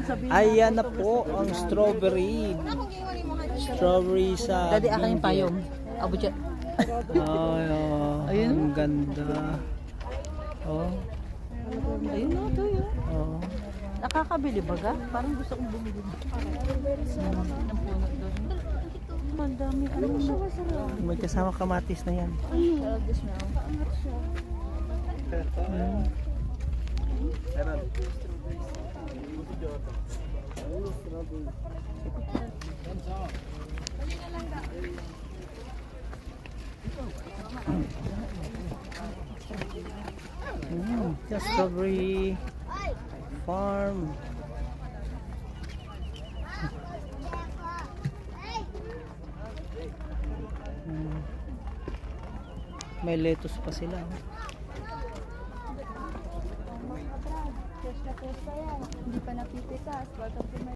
Ayan na po ang strawberry. Strawberry sa Dadi akin yung payong. Abo dyan. Ay, Ayun. ang ganda. Oh, Ayun na ito yun. oh. Nakakabili ba ga? Parang gusto kong bumili. Ng puno doon. Madami. Ano siya masarap? May kasama kamatis na yan. Sarap this now. Strawberry farm. May lettuce pa sila. Hindi pa napipitas.